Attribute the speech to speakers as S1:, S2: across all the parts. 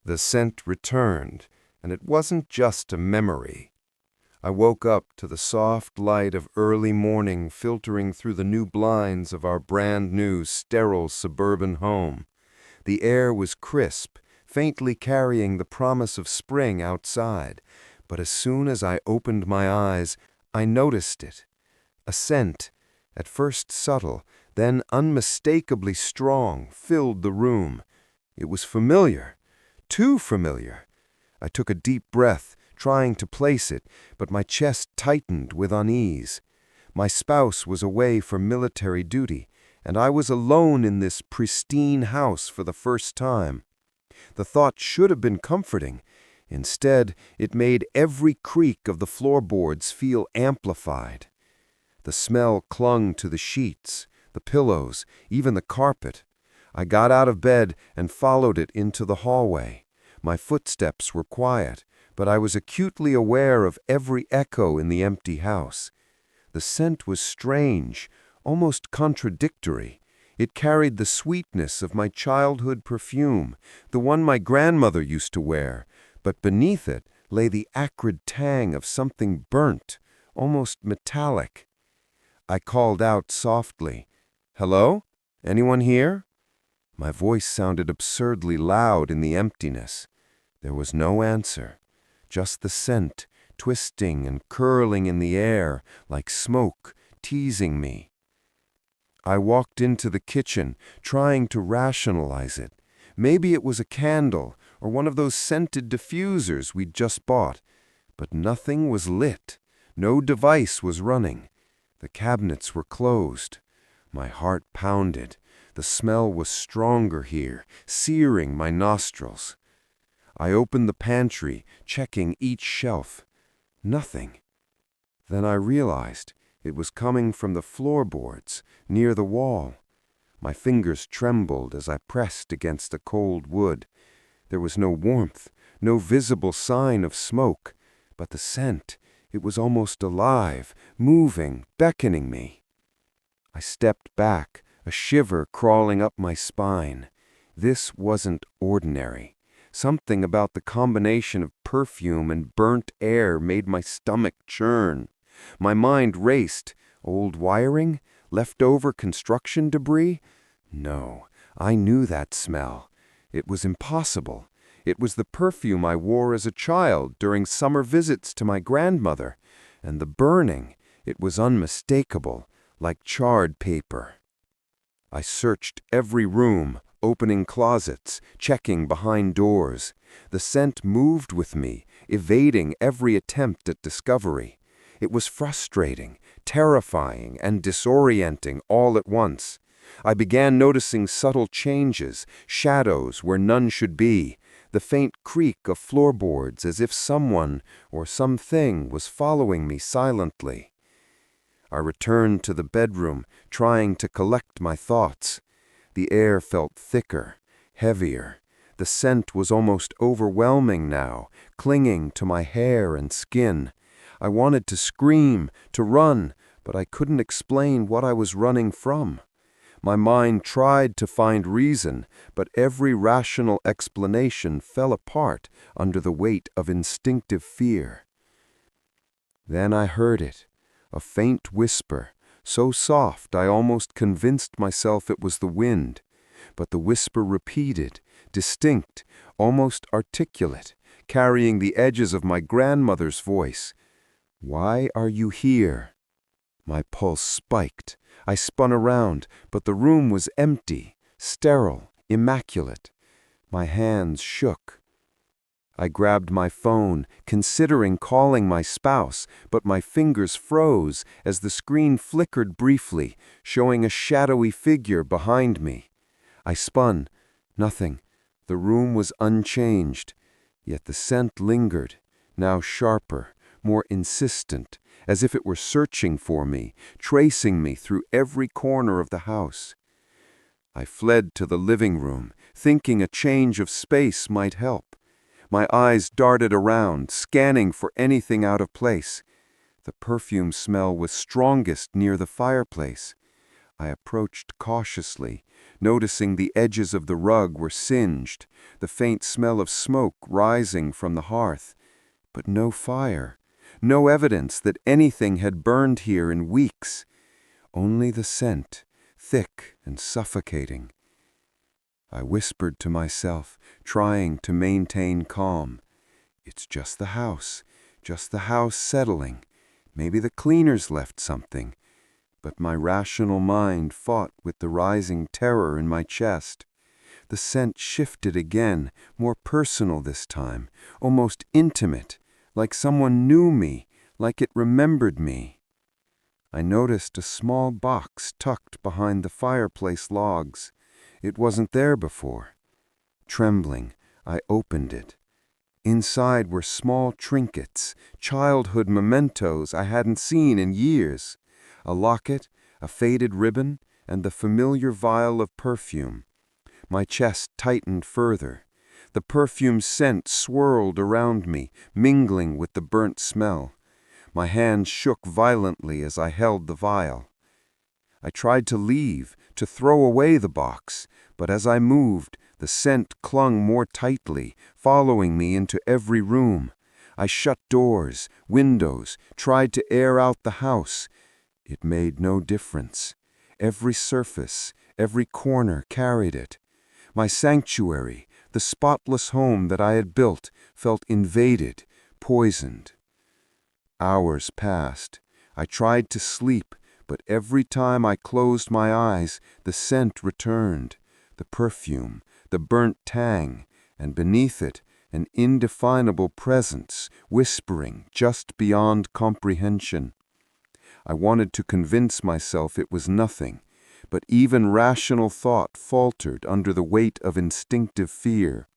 S1: The scent returned, and it wasn't just a memory. I woke up to the soft light of early morning filtering through the new blinds of our brand-new, sterile suburban home. The air was crisp, faintly carrying the promise of spring outside, but as soon as I opened my eyes, I noticed it. A scent, at first subtle, then unmistakably strong, filled the room. It was familiar, too familiar. I took a deep breath, trying to place it, but my chest tightened with unease. My spouse was away for military duty, and I was alone in this pristine house for the first time. The thought should have been comforting. Instead, it made every creak of the floorboards feel amplified. The smell clung to the sheets, the pillows, even the carpet. I got out of bed and followed it into the hallway. My footsteps were quiet, but I was acutely aware of every echo in the empty house. The scent was strange, almost contradictory. It carried the sweetness of my childhood perfume, the one my grandmother used to wear, but beneath it lay the acrid tang of something burnt, almost metallic. I called out softly, "Hello? Anyone here?" My voice sounded absurdly loud in the emptiness. There was no answer, just the scent, twisting and curling in the air like smoke, teasing me. I walked into the kitchen, trying to rationalize it. Maybe it was a candle or one of those scented diffusers we'd just bought. But nothing was lit. No device was running. The cabinets were closed. My heart pounded. The smell was stronger here, searing my nostrils. I opened the pantry, checking each shelf. Nothing. Then I realized it was coming from the floorboards, near the wall. My fingers trembled as I pressed against the cold wood. There was no warmth, no visible sign of smoke, but the scent, it was almost alive, moving, beckoning me. I stepped back, a shiver crawling up my spine. This wasn't ordinary. Something about the combination of perfume and burnt air made my stomach churn. My mind raced. Old wiring? Leftover construction debris? No, I knew that smell. It was impossible. It was the perfume I wore as a child during summer visits to my grandmother. And the burning, it was unmistakable, like charred paper. I searched every room, opening closets, checking behind doors. The scent moved with me, evading every attempt at discovery. It was frustrating, terrifying, and disorienting all at once. I began noticing subtle changes, shadows where none should be, the faint creak of floorboards as if someone or something was following me silently. I returned to the bedroom, trying to collect my thoughts. The air felt thicker, heavier. The scent was almost overwhelming now, clinging to my hair and skin. I wanted to scream, to run, but I couldn't explain what I was running from. My mind tried to find reason, but every rational explanation fell apart under the weight of instinctive fear. Then I heard it, a faint whisper, so soft I almost convinced myself it was the wind. But the whisper repeated, distinct, almost articulate, carrying the edges of my grandmother's voice. "Why are you here?" My pulse spiked. I spun around, but the room was empty, sterile, immaculate. My hands shook. I grabbed my phone, considering calling my spouse, but my fingers froze as the screen flickered briefly, showing a shadowy figure behind me. I spun. Nothing. The room was unchanged, yet the scent lingered, now sharper, more insistent, as if it were searching for me, tracing me through every corner of the house. I fled to the living room, thinking a change of space might help. My eyes darted around, scanning for anything out of place. The perfume smell was strongest near the fireplace. I approached cautiously, noticing the edges of the rug were singed, the faint smell of smoke rising from the hearth, but no fire, no evidence that anything had burned here in weeks, only the scent, thick and suffocating. I whispered to myself, trying to maintain calm. It's just the house settling. Maybe the cleaners left something. But my rational mind fought with the rising terror in my chest. The scent shifted again, more personal this time, almost intimate, like someone knew me, like it remembered me. I noticed a small box tucked behind the fireplace logs. It wasn't there before. Trembling, I opened it. Inside were small trinkets, childhood mementos I hadn't seen in years. A locket, a faded ribbon, and the familiar vial of perfume. My chest tightened further. The perfume's scent swirled around me, mingling with the burnt smell. My hands shook violently as I held the vial. I tried to leave, to throw away the box, but as I moved, the scent clung more tightly, following me into every room. I shut doors, windows, tried to air out the house. It made no difference. Every surface, every corner carried it. My sanctuary, the spotless home that I had built, felt invaded, poisoned. Hours passed. I tried to sleep, but every time I closed my eyes, the scent returned, the perfume, the burnt tang, and beneath it, an indefinable presence, whispering just beyond comprehension. I wanted to convince myself it was nothing, but even rational thought faltered under the weight of instinctive fear.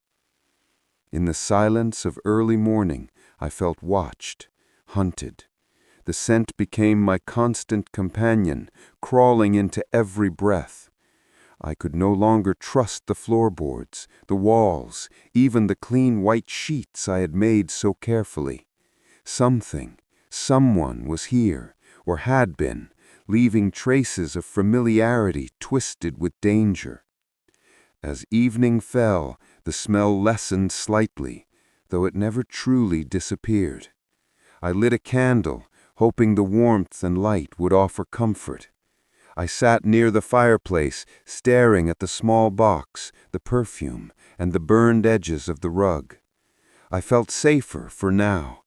S1: In the silence of early morning, I felt watched, hunted. The scent became my constant companion, crawling into every breath. I could no longer trust the floorboards, the walls, even the clean white sheets I had made so carefully. Someone was here, or had been, leaving traces of familiarity twisted with danger. As evening fell, the smell lessened slightly, though it never truly disappeared. I lit a candle, hoping the warmth and light would offer comfort. I sat near the fireplace, staring at the small box, the perfume, and the burned edges of the rug. I felt safer for now,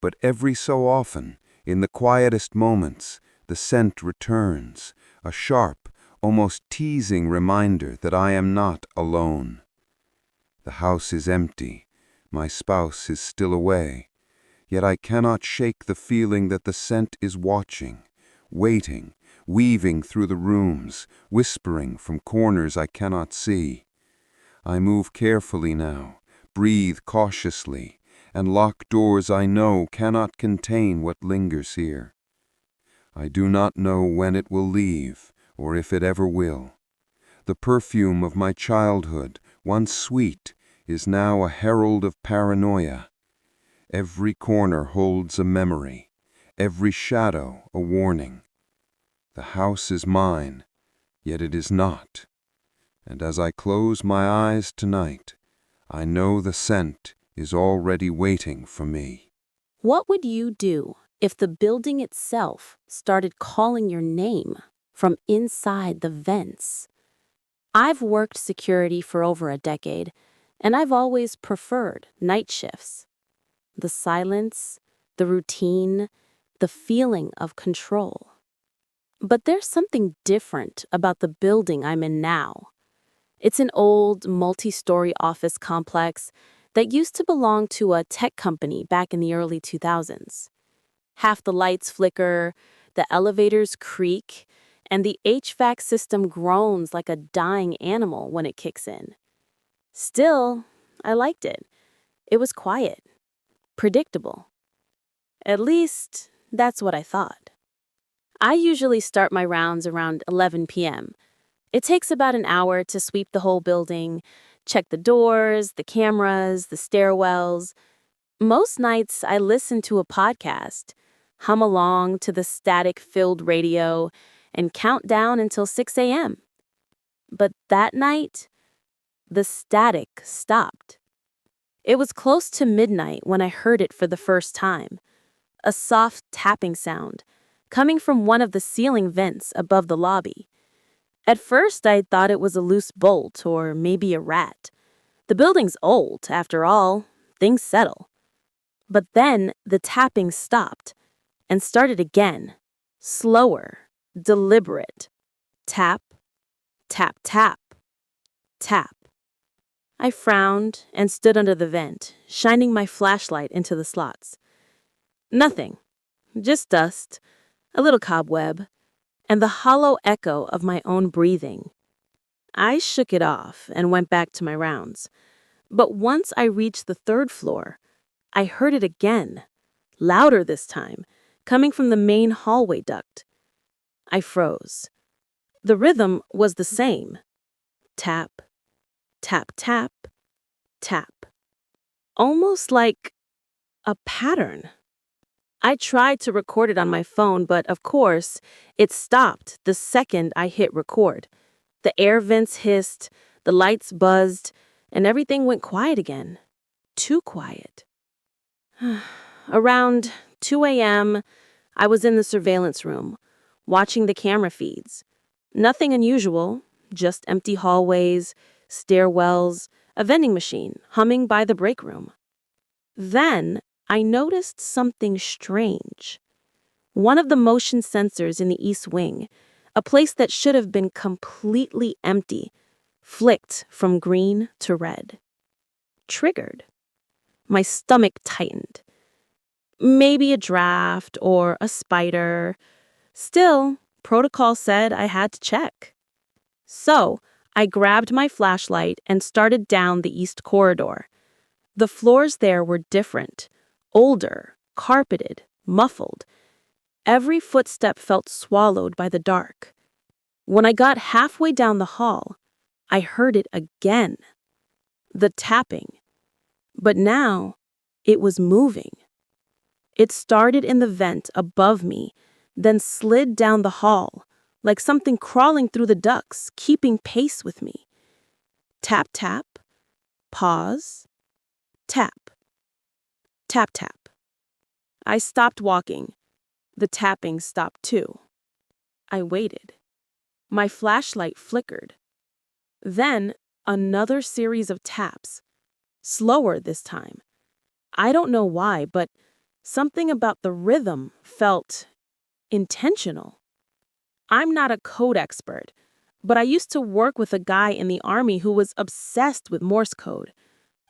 S1: but every so often, in the quietest moments, the scent returns, a sharp, almost teasing reminder that I am not alone. The house is empty. My spouse is still away. Yet I cannot shake the feeling that the scent is watching, waiting, weaving through the rooms, whispering from corners I cannot see. I move carefully now, breathe cautiously, and lock doors I know cannot contain what lingers here. I do not know when it will leave, or if it ever will. The perfume of my childhood, once sweet, is now a herald of paranoia. Every corner holds a memory, every shadow a warning. The house is mine, yet it is not. And as I close my eyes tonight, I know the scent is already waiting for me.
S2: What would you do if the building itself started calling your name from inside the vents? I've worked security for over a decade, and I've always preferred night shifts. The silence, the routine, the feeling of control. But there's something different about the building I'm in now. It's an old, multi-story office complex that used to belong to a tech company back in the early 2000s. Half the lights flicker, the elevators creak, and the HVAC system groans like a dying animal when it kicks in. Still, I liked it. It was quiet, predictable. At least, that's what I thought. I usually start my rounds around 11 p.m. It takes about an hour to sweep the whole building, check the doors, the cameras, the stairwells. Most nights, I listen to a podcast, hum along to the static-filled radio, and count down until 6 a.m. But that night, the static stopped. It was close to midnight when I heard it for the first time. A soft tapping sound, coming from one of the ceiling vents above the lobby. At first, I thought it was a loose bolt or maybe a rat. The building's old, after all, things settle. But then the tapping stopped and started again, slower, deliberate. Tap, tap, tap, tap. I frowned and stood under the vent, shining my flashlight into the slots. Nothing, just dust, a little cobweb, and the hollow echo of my own breathing. I shook it off and went back to my rounds. But once I reached the third floor, I heard it again, louder this time, coming from the main hallway duct. I froze. The rhythm was the same. Tap, tap, tap, tap. Almost like a pattern. I tried to record it on my phone, but of course, it stopped the second I hit record. The air vents hissed, the lights buzzed, and everything went quiet again. Too quiet. Around 2 a.m., I was in the surveillance room, watching the camera feeds. Nothing unusual, just empty hallways, stairwells, a vending machine humming by the break room. Then I noticed something strange. One of the motion sensors in the east wing, a place that should have been completely empty, flicked from green to red. Triggered. My stomach tightened. Maybe a draft or a spider. Still, protocol said I had to check. So, I grabbed my flashlight and started down the east corridor. The floors there were different, older, carpeted, muffled. Every footstep felt swallowed by the dark. When I got halfway down the hall, I heard it again. The tapping. But now, it was moving. It started in the vent above me, then slid down the hall, like something crawling through the ducts, keeping pace with me. Tap, tap, pause, tap, tap, tap. I stopped walking. The tapping stopped too. I waited. My flashlight flickered. Then another series of taps, slower this time. I don't know why, but something about the rhythm felt intentional. I'm not a code expert, but I used to work with a guy in the army who was obsessed with Morse code.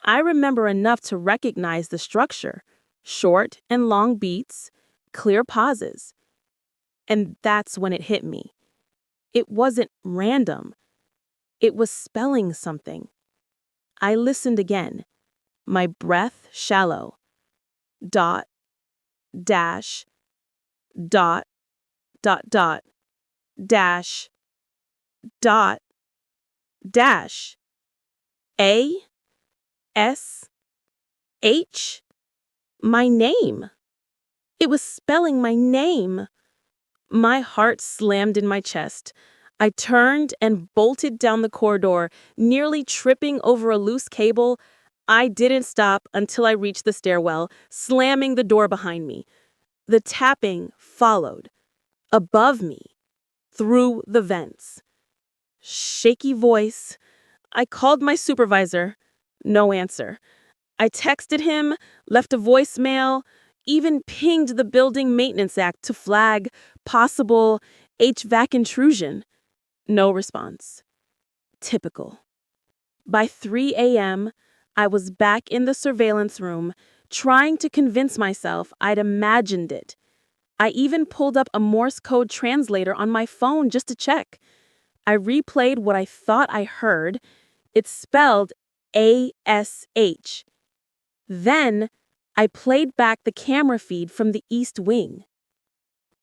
S2: I remember enough to recognize the structure: short and long beats, clear pauses. And that's when it hit me. It wasn't random. It was spelling something. I listened again, my breath shallow. Dot, dash, dot, dot, dot, dash, dot, dash. A, S, H, my name. It was spelling my name. My heart slammed in my chest. I turned and bolted down the corridor, nearly tripping over a loose cable. I didn't stop until I reached the stairwell, slamming the door behind me. The tapping followed, above me, through the vents. Shaky voice. I called my supervisor. No answer. I texted him, left a voicemail, even pinged the Building Maintenance Act to flag possible HVAC intrusion. No response. Typical. By 3 a.m., I was back in the surveillance room, trying to convince myself I'd imagined it. I even pulled up a Morse code translator on my phone just to check. I replayed what I thought I heard. It spelled ASH. Then, I played back the camera feed from the East Wing.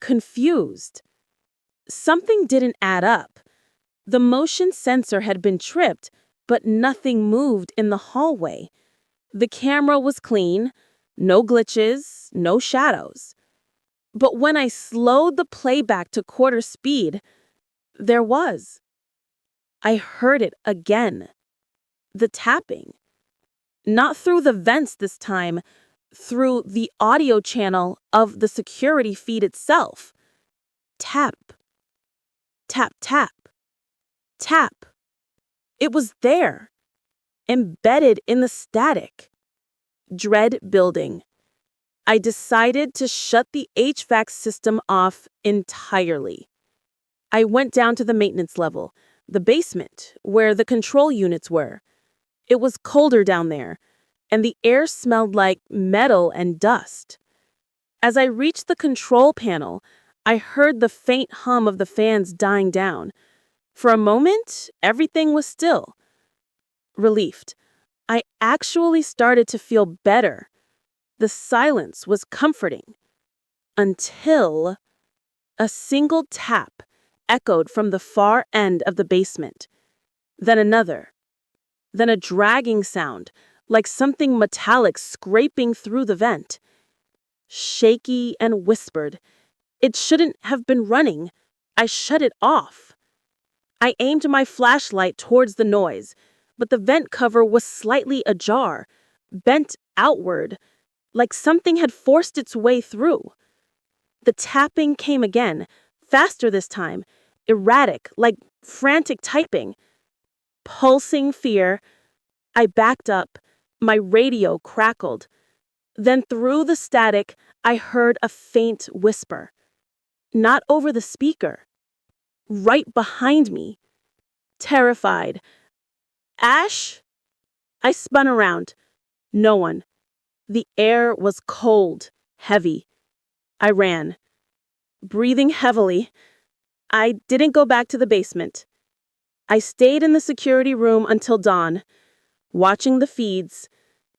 S2: Confused. Something didn't add up. The motion sensor had been tripped, but nothing moved in the hallway. The camera was clean, no glitches, no shadows. But when I slowed the playback to quarter speed, there was. I heard it again. The tapping. Not through the vents this time, through the audio channel of the security feed itself. Tap. Tap, tap. Tap. It was there, embedded in the static. Dread building. I decided to shut the HVAC system off entirely. I went down to the maintenance level, the basement, where the control units were. It was colder down there, and the air smelled like metal and dust. As I reached the control panel, I heard the faint hum of the fans dying down. For a moment, everything was still. Relieved, I actually started to feel better. The silence was comforting. Until a single tap echoed from the far end of the basement. Then another. Then a dragging sound, like something metallic scraping through the vent. Shaky and whispered. It shouldn't have been running. I shut it off. I aimed my flashlight towards the noise, but the vent cover was slightly ajar, bent outward, like something had forced its way through. The tapping came again, faster this time, erratic, like frantic typing. Pulsing fear, I backed up. My radio crackled. Then through the static, I heard a faint whisper. Not over the speaker. Right behind me. Terrified. Ash? I spun around. No one. The air was cold, heavy. I ran. Breathing heavily, I didn't go back to the basement. I stayed in the security room until dawn, watching the feeds,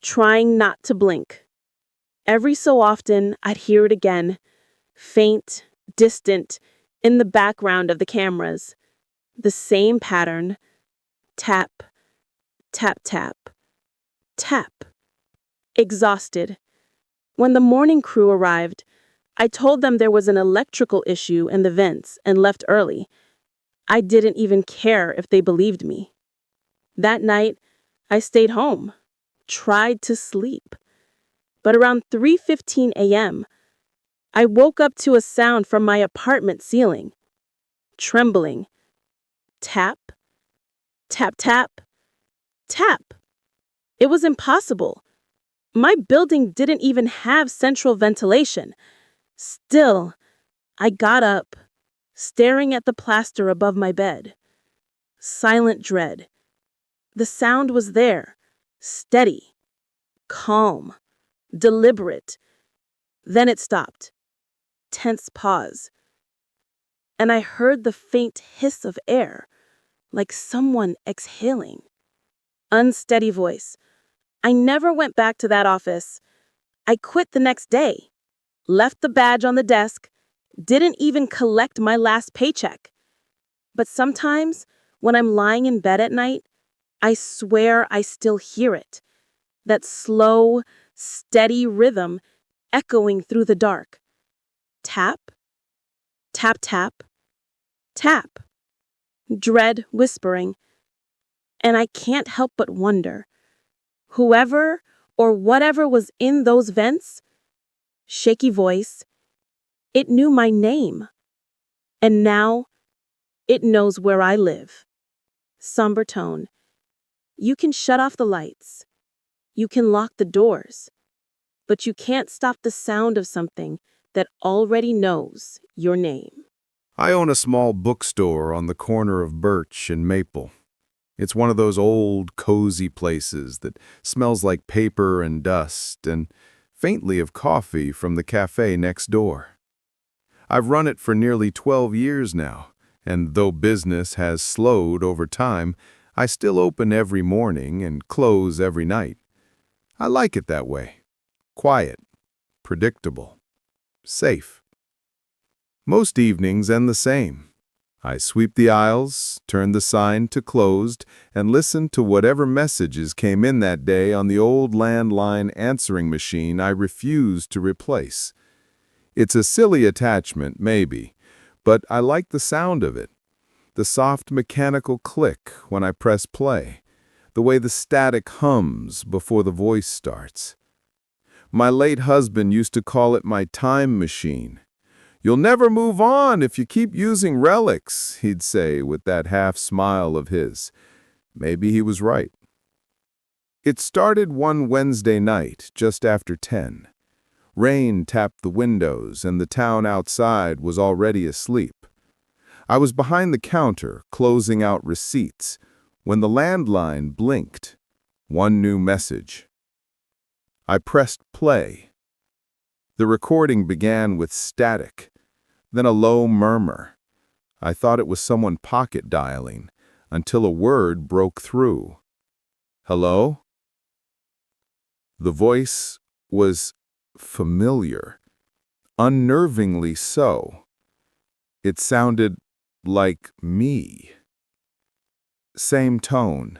S2: trying not to blink. Every so often, I'd hear it again, faint, distant, in the background of the cameras. The same pattern. Tap, tap, tap, tap. Exhausted. When the morning crew arrived, I told them there was an electrical issue in the vents and left early. I didn't even care if they believed me. That night, I stayed home, tried to sleep. But around 3:15 a.m., I woke up to a sound from my apartment ceiling. Trembling. Tap, tap, tap, tap. It was impossible. My building didn't even have central ventilation. Still, I got up, staring at the plaster above my bed. Silent dread. The sound was there, steady, calm, deliberate. Then it stopped. Tense pause. And I heard the faint hiss of air, like someone exhaling. Unsteady voice. I never went back to that office. I quit the next day. Left the badge on the desk, didn't even collect my last paycheck. But sometimes, when I'm lying in bed at night, I swear I still hear it. That slow, steady rhythm echoing through the dark. Tap, tap, tap, tap. Dread whispering. And I can't help but wonder, whoever or whatever was in those vents, shaky voice, it knew my name. And now, it knows where I live. Somber tone. You can shut off the lights. You can lock the doors. But you can't stop the sound of something that already knows your name.
S1: I own a small bookstore on the corner of Birch and Maple. It's one of those old, cozy places that smells like paper and dust and faintly of coffee from the cafe next door. I've run it for nearly 12 years now, and though business has slowed over time, I still open every morning and close every night. I like it that way. Quiet, predictable, safe. Most evenings end the same. I sweep the aisles, turn the sign to closed, and listen to whatever messages came in that day on the old landline answering machine I refuse to replace.
S3: It's a silly attachment, maybe, but I like the sound of it. The soft mechanical click when I press play. The way the static hums before the voice starts. My late husband used to call it my time machine. "You'll never move on if you keep using relics," he'd say with that half smile of his. Maybe he was right. It started one Wednesday night, just after 10. Rain tapped the windows, and the town outside was already asleep. I was behind the counter, closing out receipts, when the landline blinked. One new message. I pressed play. The recording began with static, then a low murmur. I thought it was someone pocket dialing, until a word broke through. "Hello?" The voice was familiar, unnervingly so. It sounded like me. Same tone,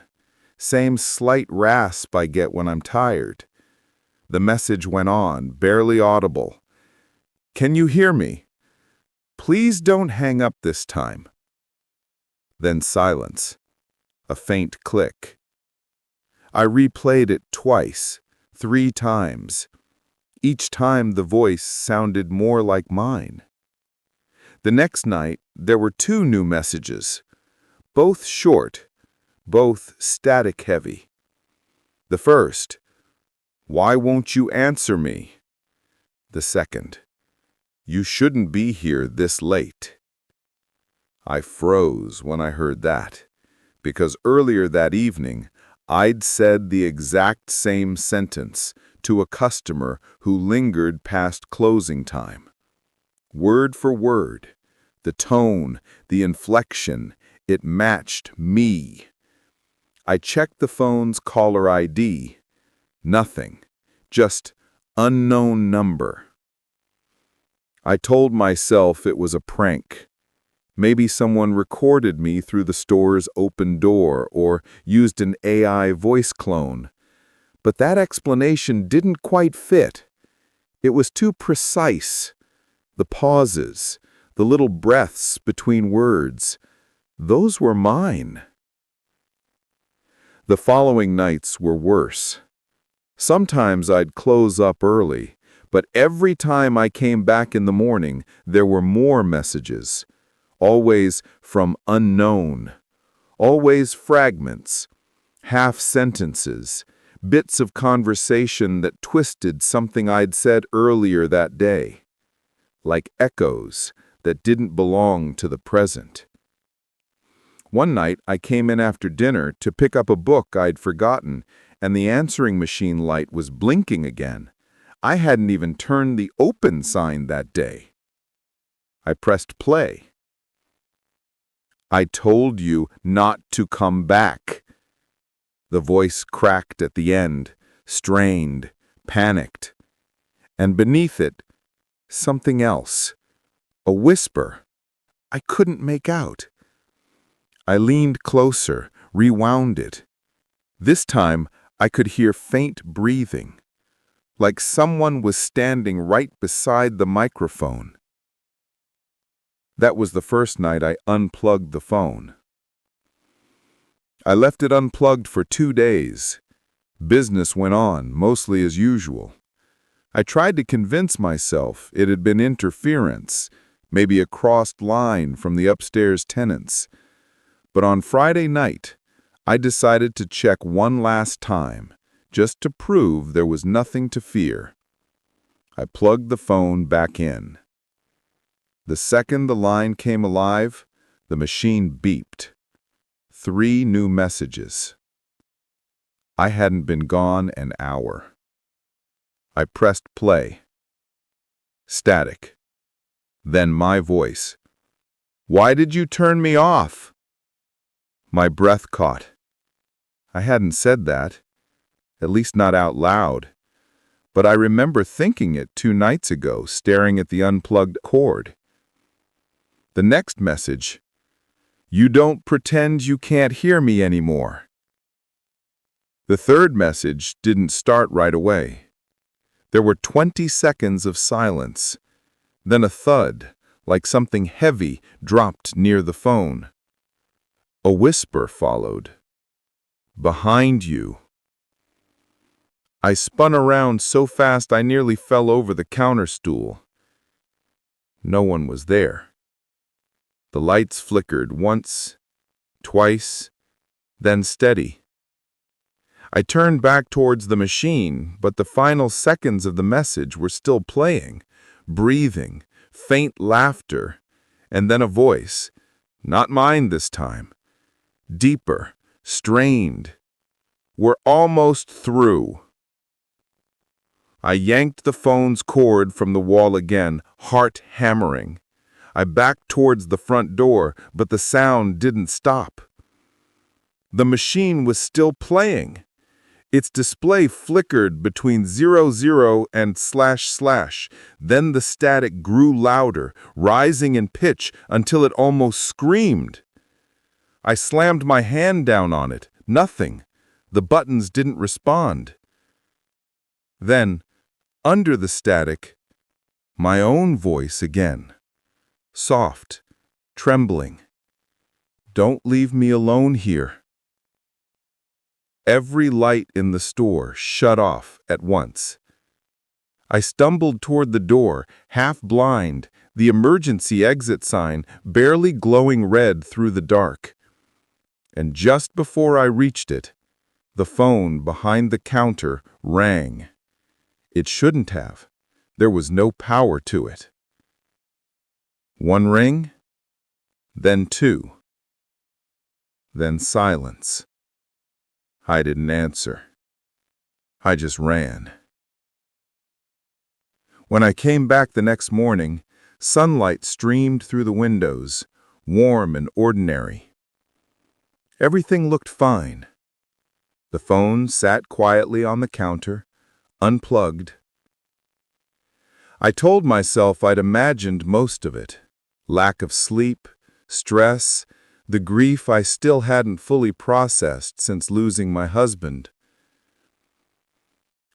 S3: same slight rasp I get when I'm tired. The message went on, barely audible. "Can you hear me? Please don't hang up this time." Then silence, a faint click. I replayed it twice, 3 times. Each time the voice sounded more like mine. The next night, there were 2 new messages, both short, both static-heavy. The first, "Why won't you answer me?" The second, "You shouldn't be here this late." I froze when I heard that, because earlier that evening, I'd said the exact same sentence to a customer who lingered past closing time. Word for word, the tone, the inflection, it matched me. I checked the phone's caller ID. Nothing, just unknown number. I told myself it was a prank. Maybe someone recorded me through the store's open door or used an AI voice clone. But that explanation didn't quite fit. It was too precise. The pauses, the little breaths between words, those were mine. The following nights were worse. Sometimes I'd close up early, but every time I came back in the morning, there were more messages. Always from unknown. Always fragments, half sentences, bits of conversation that twisted something I'd said earlier that day. Like echoes that didn't belong to the present. One night, I came in after dinner to pick up a book I'd forgotten, and the answering machine light was blinking again. I hadn't even turned the open sign that day. I pressed play. "I told you not to come back." The voice cracked at the end, strained, panicked. And beneath it, something else. A whisper. I couldn't make out. I leaned closer, rewound it. This time, I could hear faint breathing, like someone was standing right beside the microphone. That was the first night I unplugged the phone. I left it unplugged for 2 days. Business went on, mostly as usual. I tried to convince myself it had been interference, maybe a crossed line from the upstairs tenants. But on Friday night, I decided to check one last time, just to prove there was nothing to fear. I plugged the phone back in. The second the line came alive, the machine beeped. 3 new messages. I hadn't been gone an hour. I pressed play. Static. Then my voice. "Why did you turn me off?" My breath caught. I hadn't said that, at least not out loud, but I remember thinking it 2 nights ago, staring at the unplugged cord. The next message, "You don't pretend you can't hear me anymore." The third message didn't start right away. There were 20 seconds of silence, Then a thud, like something heavy, dropped near the phone. A whisper followed. "Behind you." I spun around so fast I nearly fell over the counter stool. No one was there. The lights flickered once, twice, then steady. I turned back towards the machine, but the final seconds of the message were still playing, breathing, faint laughter, and then a voice, not mine this time, deeper, strained. "We're almost through." I yanked the phone's cord from the wall again, heart hammering. I backed towards the front door, but the sound didn't stop. The machine was still playing. Its display flickered between 00 and //. Then the static grew louder, rising in pitch until it almost screamed. I slammed my hand down on it. Nothing. The buttons didn't respond. Then, under the static, my own voice again. Soft, trembling. "Don't leave me alone here." Every light in the store shut off at once. I stumbled toward the door, half blind, the emergency exit sign barely glowing red through the dark. And just before I reached it, the phone behind the counter rang. It shouldn't have. There was no power to it. One ring, then two, then silence. I didn't answer. I just ran. When I came back the next morning, sunlight streamed through the windows, warm and ordinary. Everything looked fine. The phone sat quietly on the counter, unplugged. I told myself I'd imagined most of it. Lack of sleep, stress, the grief I still hadn't fully processed since losing my husband.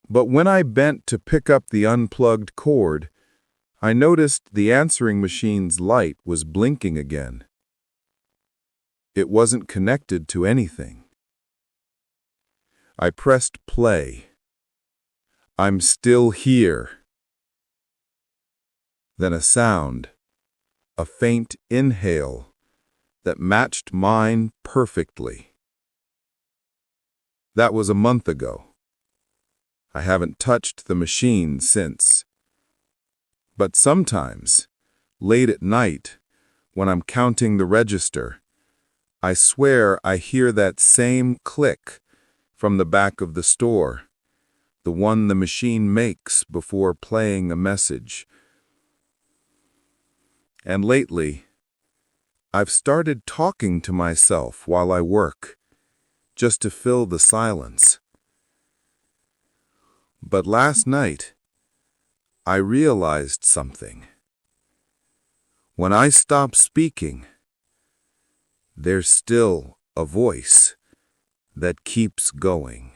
S3: But when I bent to pick up the unplugged cord, I noticed the answering machine's light was blinking again. It wasn't connected to anything. I pressed play. "I'm still here." Then a sound, a faint inhale that matched mine perfectly. That was a month ago. I haven't touched the machine since. But sometimes, late at night, when I'm counting the register, I swear I hear that same click from the back of the store, the one the machine makes before playing a message. And lately, I've started talking to myself while I work, just to fill the silence. But last night, I realized something. When I stop speaking, there's still a voice that keeps going.